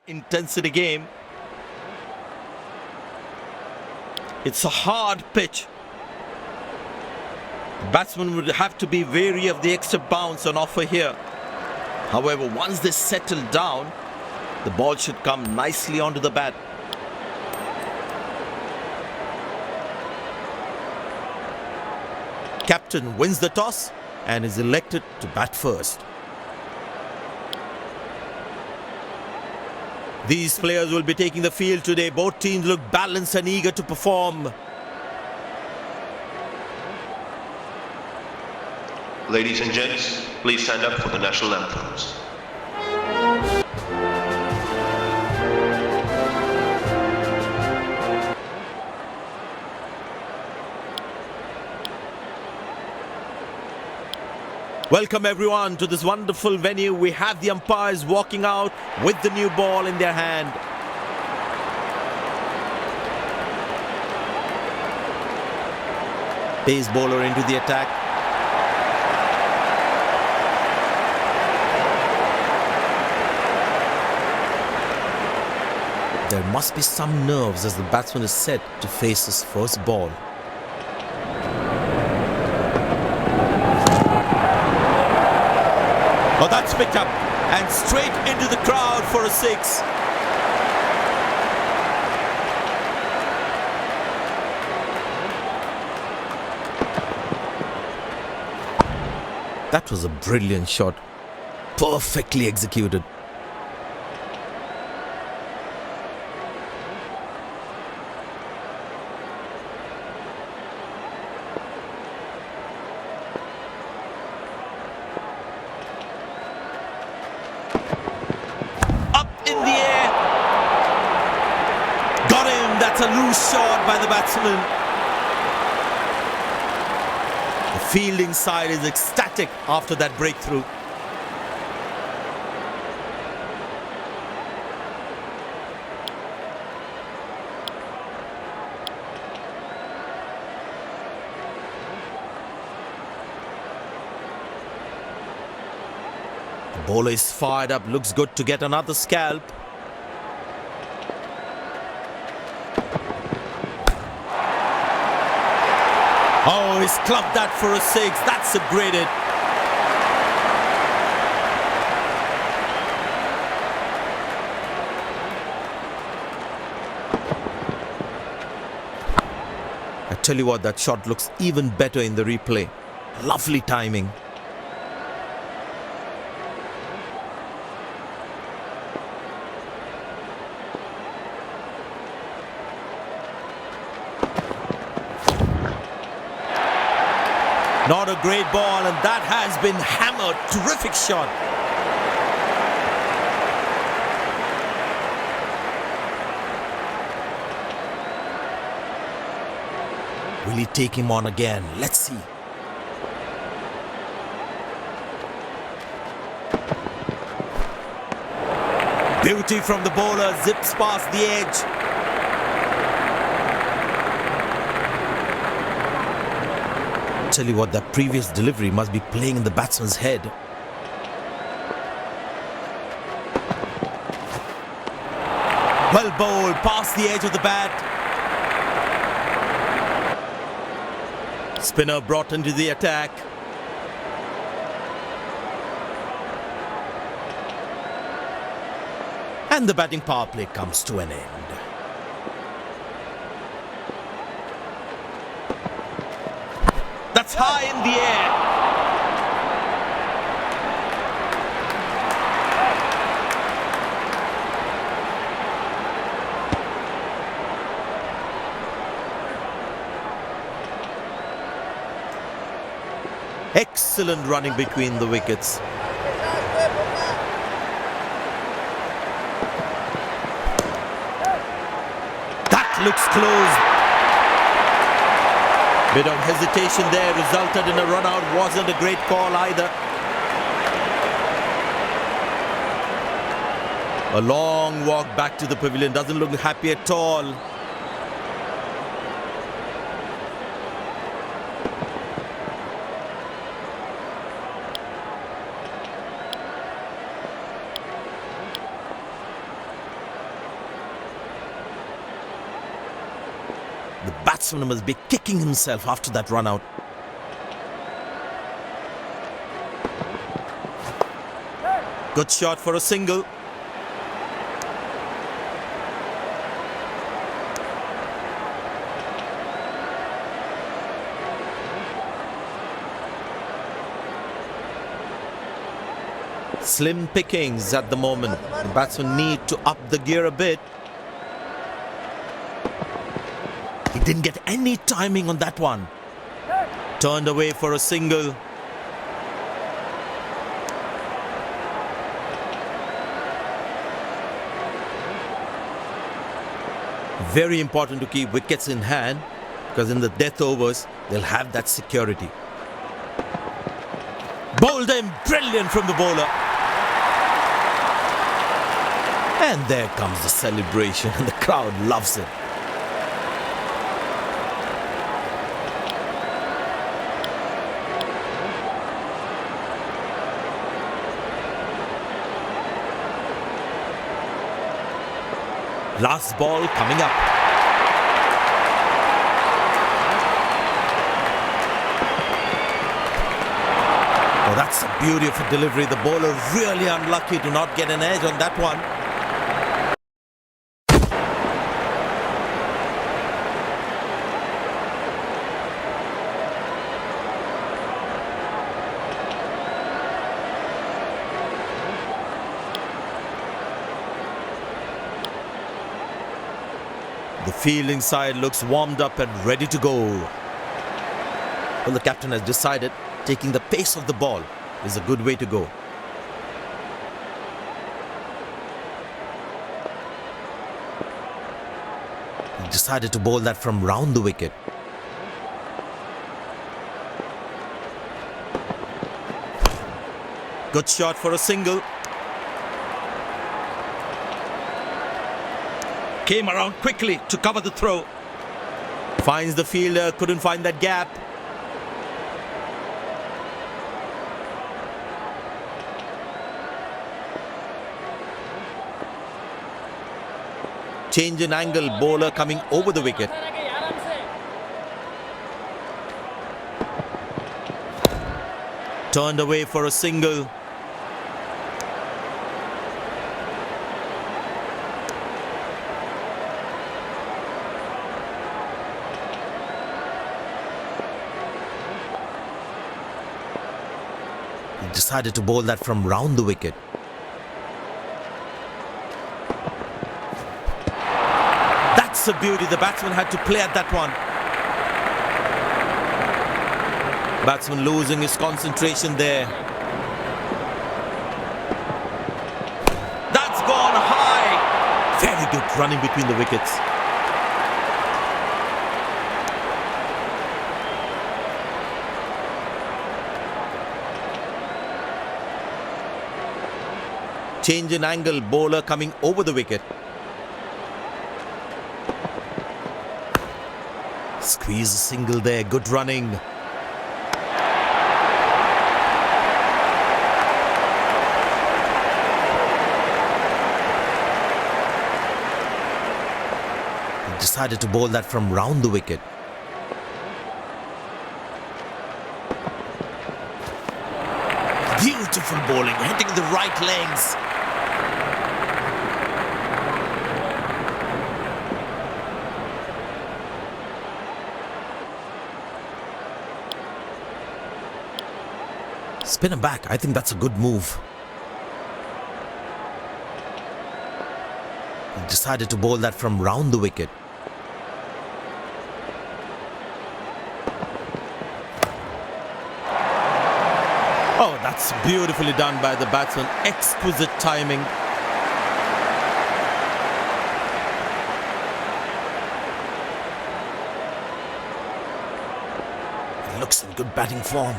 intensity game. It's a hard pitch. The batsman would have to be wary of the extra bounce on offer here. However, once they settle down, the ball should come nicely onto the bat. Captain wins the toss and is elected to bat first. These players will be taking the field today. Both teams look balanced and eager to perform. Ladies and gents, please stand up for the national anthems. Welcome everyone to this wonderful venue. We have the umpires walking out with the new ball in their hand. Pace bowler into the attack. There must be some nerves as the batsman is set to face his first ball. Oh, that's picked up and straight into the crowd for a six. That was a brilliant shot, perfectly executed. That's a loose shot by the batsman. The fielding side is ecstatic after that breakthrough. The bowler is fired up, looks good to get another scalp. Oh, he's clubbed that for a six. That's a great hit. I tell you what, that shot looks even better in the replay. Lovely timing. Not a great ball, and that has been hammered. Terrific shot. Will he take him on again? Let's see. Beauty from the bowler, zips past the edge. Tell you what, that previous delivery must be playing in the batsman's head. Well bowled, past the edge of the bat. Spinner brought into the attack. And the batting power play comes to an end. That's high in the air. Excellent running between the wickets. That looks close. Bit of hesitation there resulted in a run out. Wasn't a great call either. A long walk back to the pavilion. Doesn't look happy at all. The batsman must be kicking himself after that run out. Good shot for a single. Slim pickings at the moment. The batsmen need to up the gear a bit. He didn't get any timing on that one. Turned away for a single. Very important to keep wickets in hand, because in the death overs, they'll have that security. Bowled him, brilliant from the bowler. And there comes the celebration, and the crowd loves it. Last ball coming up. Oh, that's the beauty of a delivery. The bowler really unlucky to not get an edge on that one. The fielding side looks warmed up and ready to go. Well, the captain has decided taking the pace of the ball is a good way to go. He decided to bowl that from round the wicket. Good shot for a single. Came around quickly to cover the throw. Finds the fielder, couldn't find that gap. Change in angle, bowler coming over the wicket. Turned away for a single. He decided to bowl that from round the wicket. That's a beauty. The batsman had to play at that one. Batsman losing his concentration there. That's gone high. Very good running between the wickets. Change in angle, bowler coming over the wicket. Squeeze a single there, good running. He decided to bowl that from round the wicket. Beautiful bowling, hitting the right legs. Spin him back. I think that's a good move. He decided to bowl that from round the wicket. Oh, that's beautifully done by the batsman. Exquisite timing. He looks in good batting form.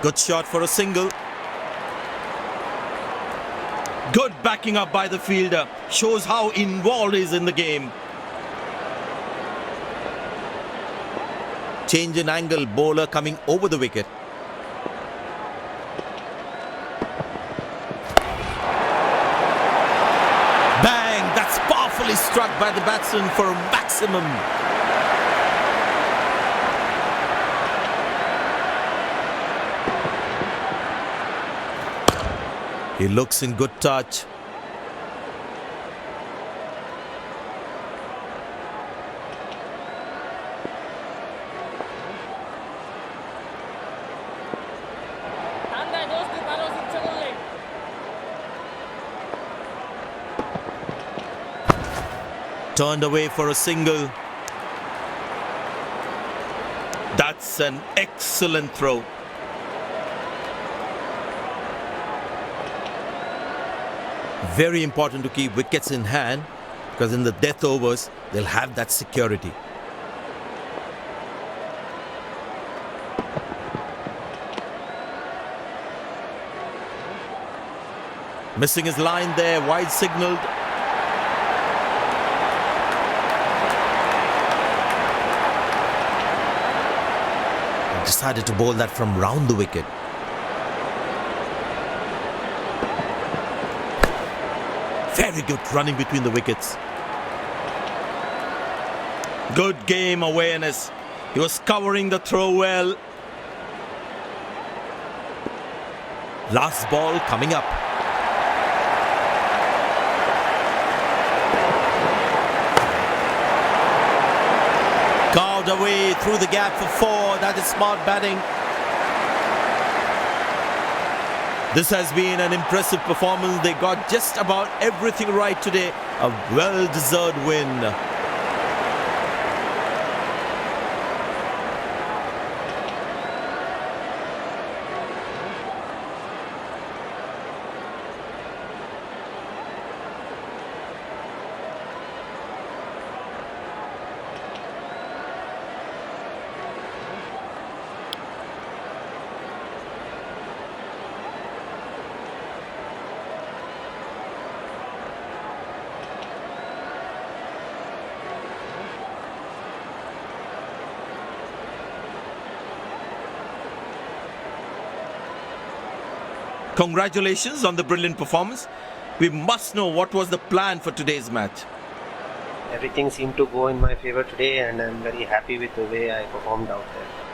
Good shot for a single. Good backing up by the fielder. Shows how involved he is in the game. Change in angle, bowler coming over the wicket. struck by the batsman for a maximum. He looks in good touch. Turned away for a single. That's an excellent throw. Very important to keep wickets in hand, because in the death overs, they'll have that security. Missing his line there, wide signalled. Decided to bowl that from round the wicket. Very good running between the wickets. Good game awareness. He was covering the throw well. Last ball coming up. Carved away through the gap for 4. That is smart batting. This has been an impressive performance. They got just about everything right today. A well-deserved win. Congratulations on the brilliant performance. We must know what was the plan for today's match. Everything seemed to go in my favor today, and I'm very happy with the way I performed out there.